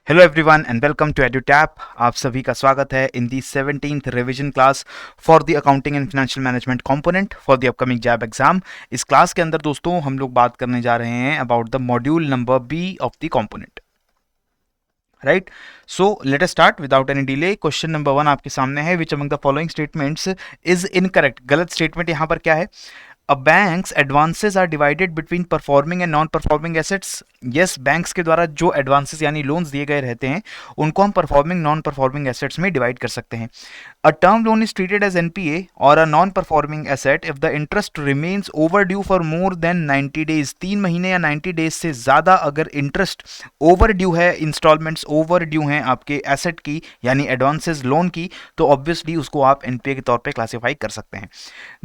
Hello everyone and welcome to EduTap. आप सभी का स्वागत है in the 17th revision class for the accounting and financial management component for the upcoming JAIIB exam. इस class के अंदर दोस्तों हम लोग बात करने जा रहे हैं about the module number B of the component. Right, so let us start without any delay. Question number 1 आपके सामने है, which among the following statements is incorrect. गलत स्टेटमेंट यहाँ पर क्या है? A bank's advances are divided between performing and non-performing assets. Yes, banks के द्वारा जो advances यानी loans दिए गए रहते हैं उनको हम performing non-performing assets में divide कर सकते हैं. A term loan is treated as NPA or a non-performing asset if the interest remains overdue for more than 90 days. 3 महीने या 90 days से ज़्यादा अगर interest overdue है, installments overdue हैं आपके asset की यानी advances loan की, तो obviously उसको आप NPA के तौर पे classify कर सकते हैं.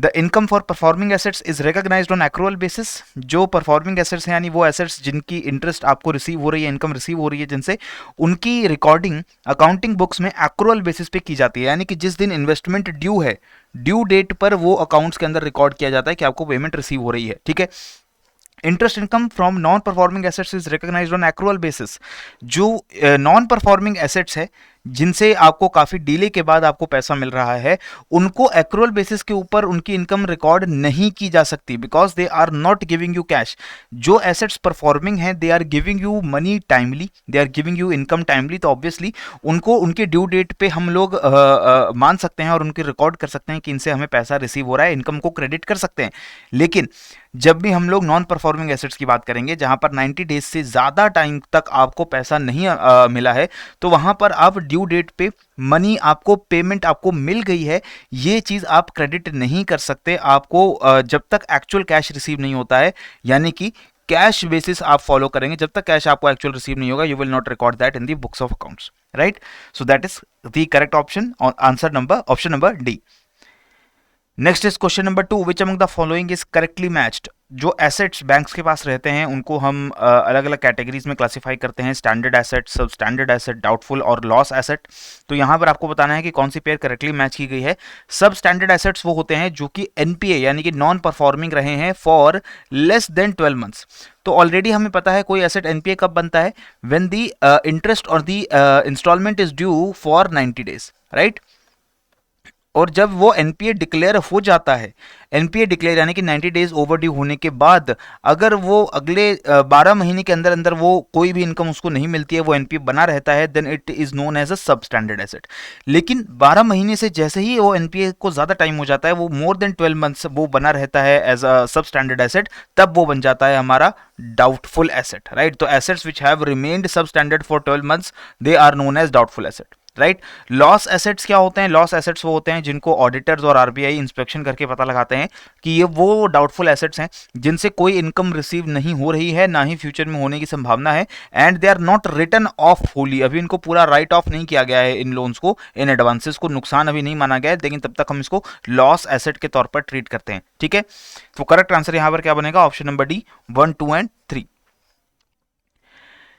The income for performing assets is recognized on accrual basis. जो performing assets हैं यानी वो assets जिनकी इंटरेस्ट आपको रिसीव हो रही है, इनकम रिसीव हो रही है जिनसे, उनकी रिकॉर्डिंग अकाउंटिंग बुक्स में accrual बेसिस पे की जाती है। यानी कि जिस दिन इन्वेस्टमेंट ड्यू है, ड्यू डेट पर वो अकाउंट्स के अंदर रिकॉर्ड किया जाता है कि आपको पेमेंट रिसीव हो रही है। ठीक है, interest income from non performing assets is recognised on accrual basis. जो नॉन परफॉर्मिंग एसेट्स है जिनसे आपको काफ़ी डिले के बाद आपको पैसा मिल रहा है, उनको एक्रूअल बेसिस के ऊपर उनकी इनकम रिकॉर्ड नहीं की जा सकती, because they are not giving you cash. जो एसेट्स परफॉर्मिंग हैं they are giving you money timely, they are giving you income timely, तो ऑब्वियसली उनको उनके ड्यू डेट पे हम लोग मान सकते हैं और उनकी रिकॉर्ड कर सकते हैं कि इनसे हमें पैसा रिसीव हो रहा है, इनकम को क्रेडिट कर सकते हैं। लेकिन जब भी हम लोग नॉन परफॉर्मिंग एसेट्स की बात करेंगे जहां पर 90 डेज से ज़्यादा टाइम तक आपको पैसा नहीं मिला है, तो वहां पर आप ड्यू डेट पे मनी आपको पेमेंट आपको मिल गई है, ये चीज़ आप क्रेडिट नहीं कर सकते। आपको जब तक एक्चुअल कैश रिसीव नहीं होता है, यानी कि कैश बेसिस आप फॉलो करेंगे, जब तक कैश आपको एक्चुअल रिसीव नहीं होगा, you will not record that in the books of accounts. Right, so that is the correct option, answer number option number D. Next is question number 2, which among the following is correctly matched. जो assets banks के पास रहते हैं उनको हम अलग अलग categories में classify करते हैं, स्टैंडर्ड एसेट, सब स्टैंडर्ड एसेट, डाउटफुल और लॉस एसेट। तो यहाँ पर आपको बताना है कि कौन सी पेयर करेक्टली मैच की गई है। सब स्टैंडर्ड एसेट्स वो होते हैं जो कि एनपीए यानी कि नॉन परफॉर्मिंग रहे हैं फॉर लेस देन 12 मंथ्स। तो ऑलरेडी हमें पता है कोई एसेट एनपीए कब बनता है, व्हेन द इंटरेस्ट और the instalment is due for 90 days. Right, और जब वो एनपीए डिक्लेयर हो जाता है, एनपीए डिक्लेयर यानी कि 90 डेज ओवरड्यू होने के बाद अगर वो अगले 12 महीने के अंदर अंदर वो कोई भी इनकम उसको नहीं मिलती है, वो एनपीए बना रहता है, then it is known as a sub standard asset. लेकिन 12 महीने से जैसे ही वो एनपीए को ज़्यादा टाइम हो जाता है, वो मोर देन 12 मंथ्स वो बना रहता है as a sub standard asset, तब वो बन जाता है हमारा डाउटफुल एसेट। राइट, तो assets which have remained sub standard for 12 months they are known as doubtful asset. Right, loss assets क्या होते हैं? लॉस एसेट्स वो होते हैं जिनको ऑडिटर्स और आरबीआई इंस्पेक्शन करके पता लगाते हैं कि ये वो डाउटफुल एसेट्स हैं जिनसे कोई इनकम रिसीव नहीं हो रही है, ना ही फ्यूचर में होने की संभावना है, and they are not written off wholly. अभी इनको पूरा राइट ऑफ नहीं किया गया है, इन लोन्स को, इन एडवांसेस को नुकसान अभी नहीं माना गया है, लेकिन तब तक हम इसको लॉस एसेट के तौर पर ट्रीट करते हैं। ठीक है, तो करेक्ट आंसर यहां पर क्या बनेगा? Option number D, 1, 2 and 3।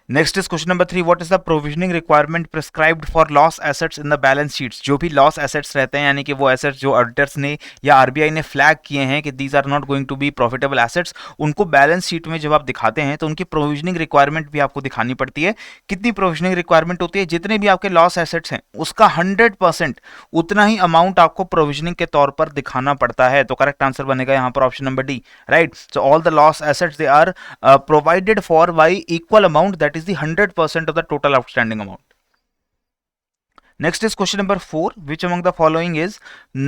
Next is question number 3, what is the provisioning requirement prescribed for loss assets in the balance sheets. जो भी लॉस एसेट्स रहते हैं यानी कि वो एसेट्स जो ऑडिटर्स ने या आरबीआई ने फ्लैग किए हैं कि these are not going to be profitable assets, उनको बैलेंस शीट में जब आप दिखाते हैं तो उनकी प्रोविजनिंग रिक्वायरमेंट भी आपको दिखानी पड़ती है। कितनी प्रोविजनिंग रिक्वायरमेंट होती है? जितने भी आपके लॉस एसेट्स हैं उसका 100% उतना ही अमाउंट आपको प्रोविजनिंग के तौर पर दिखाना पड़ता है। तो करेक्ट आंसर बनेगा यहाँ पर option number D. Right, so all the loss assets they are provided for by equal amount, that is the 100% of the total outstanding amount. Next is question number 4, which among the following is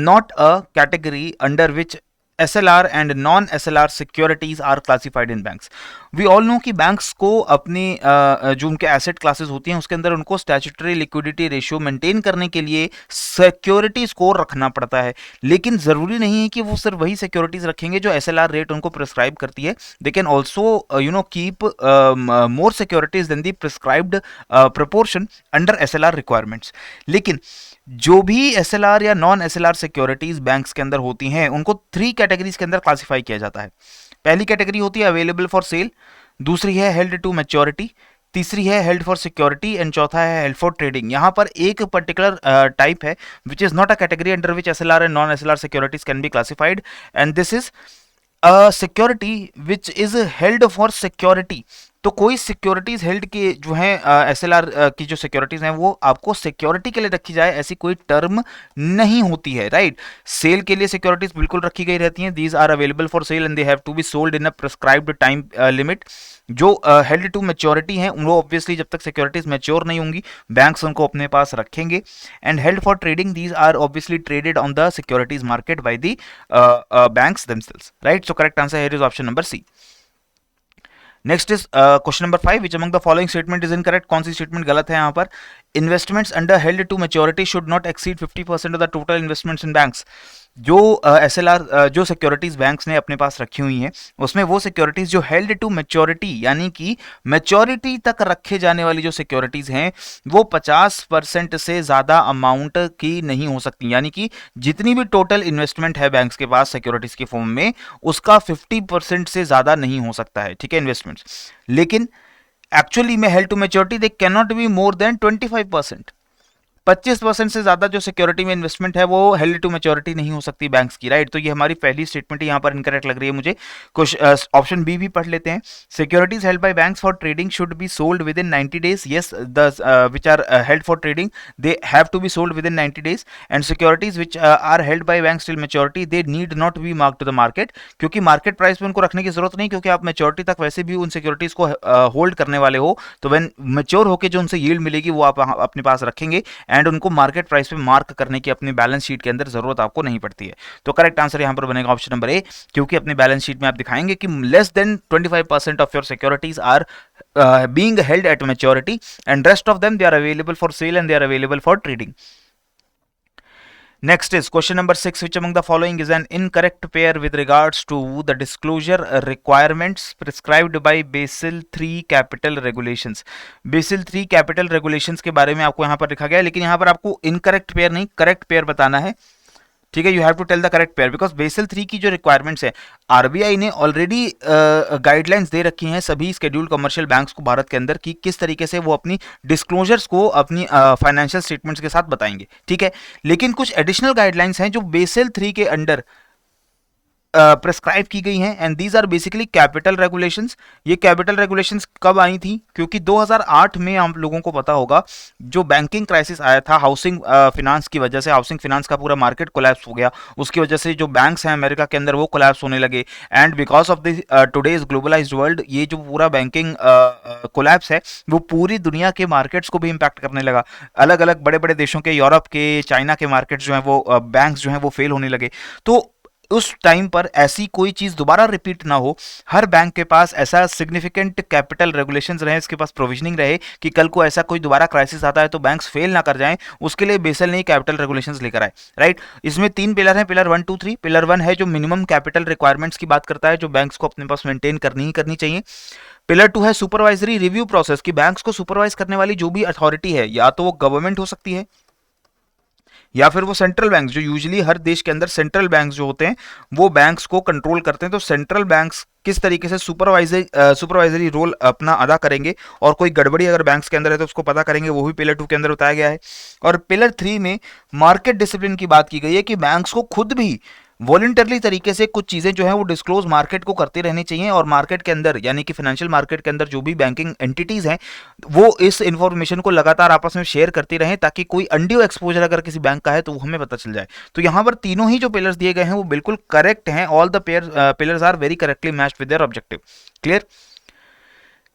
not a category under which SLR and non-SLR securities are classified in banks. We all know कि banks को अपनी जो उनके asset classes होती हैं उसके अंदर उनको स्टैट्यूटरी लिक्विडिटी रेशियो मेंटेन करने के लिए सिक्योरिटी स्कोर रखना पड़ता है, लेकिन ज़रूरी नहीं है कि वो सिर्फ वही सिक्योरिटीज़ रखेंगे जो SLR रेट उनको प्रिस्क्राइब करती है। They can also keep more securities than the prescribed proportion under SLR requirements. लेकिन जो भी एसएलआर या नॉन एसएलआर सिक्योरिटीज बैंक्स के अंदर होती हैं उनको 3 कैटेगरीज के अंदर क्लासिफाई किया जाता है। पहली कैटेगरी होती है अवेलेबल फॉर सेल, दूसरी है हेल्ड टू मैच्योरिटी, तीसरी है हेल्ड फॉर सिक्योरिटी एंड चौथा है हेल्ड फॉर ट्रेडिंग। यहाँ पर एक पर्टिकुलर टाइप है विच is not a category under which SLR and non SLR securities can be classified, and this is a security which is held for security तो कोई securities held की जो है SLR की जो सिक्योरिटीज हैं वो आपको सिक्योरिटी के लिए रखी जाए ऐसी कोई टर्म नहीं होती है, राइट। सेल के लिए सिक्योरिटीज बिल्कुल रखी गई रहती हैं, these are available for sale and they have to be sold in a prescribed time limit. जो हेल्ड टू मैच्योरिटी हैं वो ऑब्वियसली जब तक सिक्योरिटीज मैच्योर नहीं होंगी बैंक्स उनको अपने पास रखेंगे। And held for trading, these are obviously traded on the securities market by the banks themselves, right. So correct answer here is option number C. Next is question number 5, which among the following statement is incorrect. कौन सी statement गलत है यहाँ पर? Investments under held to maturity should not exceed 50% of the total investments in banks. जो SLR जो securities banks ने अपने पास रखी हुई हैं उसमें वो सिक्योरिटीज जो हेल्ड टू मैच्योरिटी यानी कि मैच्योरिटी तक रखे जाने वाली जो सिक्योरिटीज हैं वो 50% से ज्यादा अमाउंट की नहीं हो सकती, यानी कि जितनी भी टोटल इन्वेस्टमेंट है बैंक्स के पास सिक्योरिटीज के फॉर्म में उसका 50% से ज्यादा नहीं हो सकता है, ठीक है, इन्वेस्टमेंट्स। लेकिन एक्चुअली में held to maturity they can not be more than 25%। 25% से ज्यादा जो सिक्योरिटी में इन्वेस्टमेंट है वो हेल्ड टू मैच्योरिटी नहीं हो सकती बैंक्स की, राइट। तो ये हमारी पहली स्टेटमेंट यहाँ पर इनकरेक्ट लग रही है मुझे। कुछ ऑप्शन बी भी पढ़ लेते हैं। Securities held by banks for trading should be sold within 90 days, yes the which are held for trading they have to be sold within 90 days and securities which are held by banks till maturity they need not be mark to the market, क्योंकि market price में उनको रखने की जरूरत नहीं, क्योंकि आप maturity तक वैसे भी उन सिक्योरिटीज को होल्ड करने वाले हो, तो व्हेन मैच्योर होकर जो उनसे यील्ड मिलेगी वो आप अपने पास रखेंगे एंड उनको मार्केट प्राइस पे मार्क करने की अपनी बैलेंस शीट के अंदर जरूरत आपको नहीं पड़ती है। तो करेक्ट आंसर यहां पर बनेगा ऑप्शन नंबर ए, क्योंकि अपनी बैलेंस शीट में आप दिखाएंगे कि less than 25% of your securities are being held at maturity and rest of them they are available for sale and they are available for trading. Next is question number 6, which among the following is an incorrect pair with regards to the disclosure requirements prescribed by Basel III capital regulations. Basel III capital regulations के बारे में आपको यहाँ पर लिखा गया है, लेकिन यहाँ पर आपको incorrect pair नहीं correct pair बताना है, ठीक है। You have to tell the correct pair because Basel 3 की जो रिक्वायरमेंट्स है आरबीआई ने ऑलरेडी गाइडलाइंस दे रखी हैं सभी शेड्यूल्ड कमर्शियल बैंक्स को भारत के अंदर कि किस तरीके से वो अपनी डिस्क्लोजर्स को अपनी फाइनेंशियल स्टेटमेंट्स के साथ बताएंगे, ठीक है। लेकिन कुछ एडिशनल गाइडलाइंस हैं जो बेसल 3 के अंडर प्रेस्क्राइब की गई हैं and these are basically capital regulations. ये कैपिटल रेगुलेशंस कब आई थी? क्योंकि 2008 में आप लोगों को पता होगा जो बैंकिंग क्राइसिस आया था हाउसिंग फिनेंस की वजह से, हाउसिंग फिनेंस का पूरा मार्केट कोलैप्स हो गया, उसकी वजह से जो बैंक्स हैं अमेरिका के अंदर वो कोलैप्स होने लगे and because of the today's globalised world ये जो पूरा बैंकिंग कोलैप्स है वो पूरी दुनिया के मार्केट्स को भी इम्पैक्ट करने लगा। अलग अलग बड़े बड़े देशों के, यूरोप के, चाइना के मार्केट्स जो हैं वो बैंक्स जो हैं वो फेल होने लगे। तो उस टाइम पर ऐसी कोई चीज दोबारा रिपीट ना हो, हर बैंक के पास ऐसा सिग्निफिकेंट कैपिटल रेगुलेशंस रहे, इसके पास प्रोविजनिंग रहे कि कल को ऐसा कोई दोबारा क्राइसिस आता है तो बैंक्स फेल ना कर जाएं, उसके लिए बेसल ने कैपिटल रेगुलेशंस लेकर आए, राइट। इसमें 3 पिलर हैं, पिलर 1 2 3। पिलर 1 है जो मिनिमम कैपिटल रिक्वायरमेंट्स की बात करता है जो बैंक्स को अपने पास मेंटेन करनी ही करनी चाहिए। पिलर 2 है सुपरवाइजरी रिव्यू प्रोसेस की बैंक्स को सुपरवाइज करने वाली जो भी अथॉरिटी है या तो वो गवर्नमेंट हो सकती है या फिर वो सेंट्रल बैंक, जो यूजुअली हर देश के अंदर सेंट्रल बैंक जो होते हैं वो बैंक्स को कंट्रोल करते हैं। तो सेंट्रल बैंक्स किस तरीके से सुपरवाइजरी रोल अपना अदा करेंगे और कोई गड़बड़ी अगर बैंक्स के अंदर है तो उसको पता करेंगे, वो भी पिलर 2 के अंदर बताया गया है। और पिलर 3 में मार्केट डिसिप्लिन की बात की गई है कि बैंक्स को खुद भी वॉलंटरली तरीके से कुछ चीजें जो है वो डिस्क्लोज मार्केट को करते रहनी चाहिए और मार्केट के अंदर यानी कि फाइनेंशियल मार्केट के अंदर जो भी बैंकिंग एंटिटीज हैं वो इस इंफॉर्मेशन को लगातार आपस में शेयर करती रहें ताकि कोई अनड्यू एक्सपोजर अगर किसी बैंक का है तो वो हमें पता चल जाए। तो यहाँ पर तीनों ही जो पिलर्स दिए गए हैं वो बिल्कुल करेक्ट हैं। All the pillars are very correctly matched with their objective. Clear?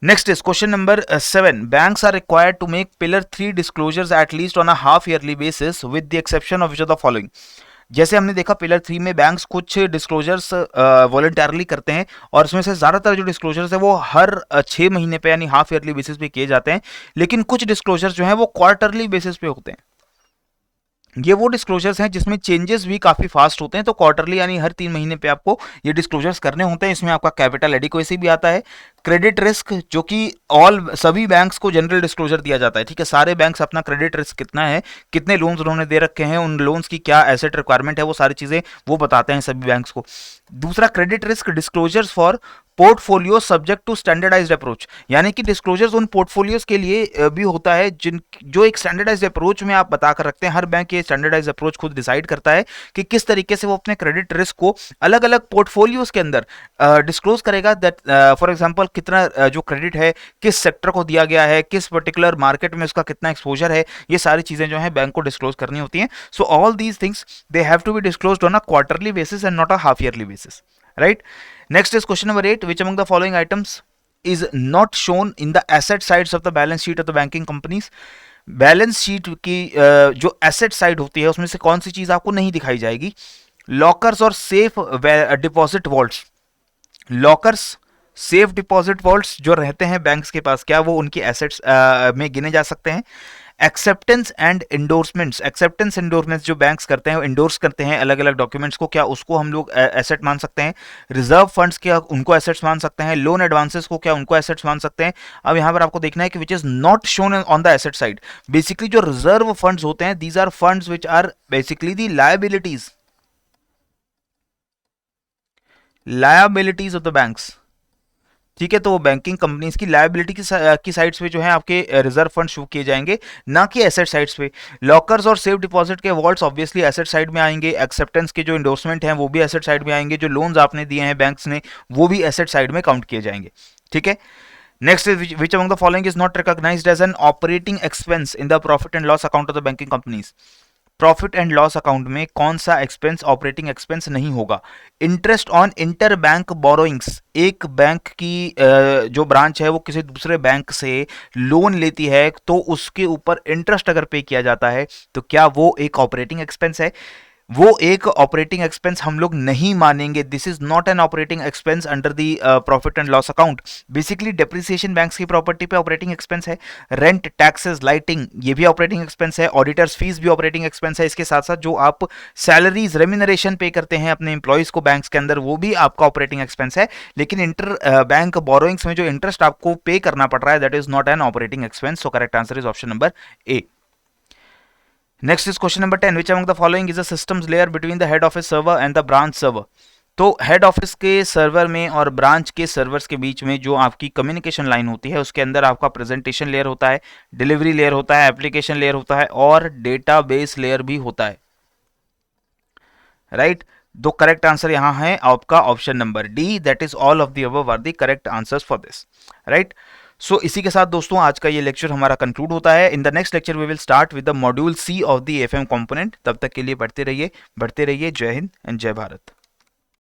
Next is question number 7. Banks are required to make pillar 3 disclosures at least on a half yearly basis with the exception of which of the following. जैसे हमने देखा pillar 3 में banks कुछ disclosures voluntarily करते हैं और उसमें से ज़्यादातर जो डिस्क्लोजर्स है वो हर 6 महीने पे यानी हाफ ईयरली बेसिस पे किए जाते हैं, लेकिन कुछ डिस्क्लोजर्स जो हैं वो क्वार्टरली बेसिस पे होते हैं। ये वो डिस्क्लोजर्स हैं जिसमें चेंजेस भी काफी फास्ट होते हैं, तो क्वार्टरली यानी हर 3 महीने पे आपको ये डिस्क्लोजर्स करने होते हैं। इसमें आपका कैपिटल एडिक्वेसी भी आता है, क्रेडिट रिस्क जो कि सभी बैंक्स को जनरल डिस्क्लोजर दिया जाता है, ठीक है। सारे बैंक्स अपना क्रेडिट रिस्क कितना है, कितने लोन्स उन्होंने दे रखे हैं, उन लोन्स की क्या एसेट रिक्वायरमेंट है, वो सारी चीजें वो बताते हैं सभी बैंक्स को। दूसरा credit risk disclosures for portfolio subject to standardised approach, यानी कि डिस्क्लोजर्स उन पोर्टफोलियोज के लिए भी होता है जो एक स्टैंडर्डाइज्ड अप्रोच में आप बता कर रखते हैं। हर बैंक ये स्टैंडर्डाइज्ड अप्रोच खुद डिसाइड करता है कि किस तरीके से वो अपने क्रेडिट रिस्क को अलग अलग पोर्टफोलियोज के अंदर डिस्क्लोज करेगा। दैट फॉर एग्जांपल कितना जो क्रेडिट है किस सेक्टर को दिया गया है, किस पर्टिकुलर मार्केट में उसका कितना एक्सपोजर है, ये सारी चीजें जो है बैंक को डिस्क्लोज करनी होती हैं. So all these things they have to be disclosed on a quarterly basis and not a half yearly basis. Right. Next is question number 8. Which among the following items is not shown in the asset sides of the balance sheet of the banking companies. Balance sheet की जो asset side होती है उसमें से कौन सी चीज आपको नहीं दिखाई जाएगी? लॉकर्स और safe deposit vaults. Lockers, safe deposit vaults जो रहते हैं बैंक्स के पास, क्या वो उनकी एसेट्स में गिने जा सकते हैं? Acceptance and endorsements. Acceptance endorsements जो बैंक्स करते हैं, इंडोर्स करते हैं अलग अलग डॉक्यूमेंट्स को, क्या उसको हम लोग एसेट मान सकते हैं? रिजर्व फंड्स क्या उनको एसेट्स मान सकते हैं? लोन एडवांसेस को क्या उनको एसेट्स मान सकते हैं? अब यहां पर आपको देखना है कि which is not shown on the asset side. Basically जो रिजर्व फंड्स होते हैं, these are funds which are basically the liabilities of the banks. ठीक है, तो वो बैंकिंग कंपनीज की लायबिलिटी की साइड्स पे जो है आपके रिजर्व फंड शो किए जाएंगे, ना कि एसेट साइड्स पे. लॉकर्स और सेफ डिपॉजिट के वॉल्ट्स ऑब्वियसली एसेट साइड में आएंगे. एक्सेप्टेंस के जो इंडोर्समेंट हैं वो भी एसेट साइड में आएंगे. जो लोन्स आपने दिए हैं बैंक्स ने वो भी एसेट साइड में काउंट किए जाएंगे. ठीक है. Next is which among the following is not recognised as an operating expense in the profit and loss account of the banking companies. Profit and loss account में कौन सा एक्सपेंस ऑपरेटिंग एक्सपेंस नहीं होगा? Interest on inter bank borrowings. एक bank की जो branch है वो किसी दूसरे बैंक से लोन लेती है तो उसके ऊपर इंटरेस्ट अगर पे किया जाता है तो क्या वो एक ऑपरेटिंग एक्सपेंस है? वो एक ऑपरेटिंग एक्सपेंस हम लोग नहीं मानेंगे. This is not an operating expense under the profit and loss account. Basically depreciation banks की प्रॉपर्टी पे ऑपरेटिंग एक्सपेंस है. रेंट, टैक्सेस, लाइटिंग ये भी ऑपरेटिंग एक्सपेंस है. ऑडिटर्स फीस भी ऑपरेटिंग एक्सपेंस है. इसके साथ साथ जो आप सैलरीज, रेम्यूनरेशन पे करते हैं अपने एम्प्लॉयज को बैंक्स के अंदर, वो भी आपका ऑपरेटिंग एक्सपेंस है. लेकिन इंटर बैंक बोरोइंग्स में जो इंटरेस्ट आपको पे करना पड़ रहा है, that is not an operating expense. So correct answer is option number A. Next is question number 10. Which among the following is a systems layer between the head office server and the branch server? तो head office के server में और branch के servers के बीच में जो आपकी communication line होती है उसके अंदर आपका प्रेजेंटेशन लेयर होता है, डिलीवरी लेयर होता है, एप्लीकेशन लेयर होता है और डेटाबेस लेयर भी होता है. राइट. दो करेक्ट आंसर यहां है आपका option number D, that is all of the above are the correct answers for this. Right. So इसी के साथ दोस्तों आज का ये लेक्चर हमारा कंक्लूड होता है. In the next lecture we will start with the module C of the FM component. तब तक के लिए बढ़ते रहिए. जय हिंद एंड जय भारत.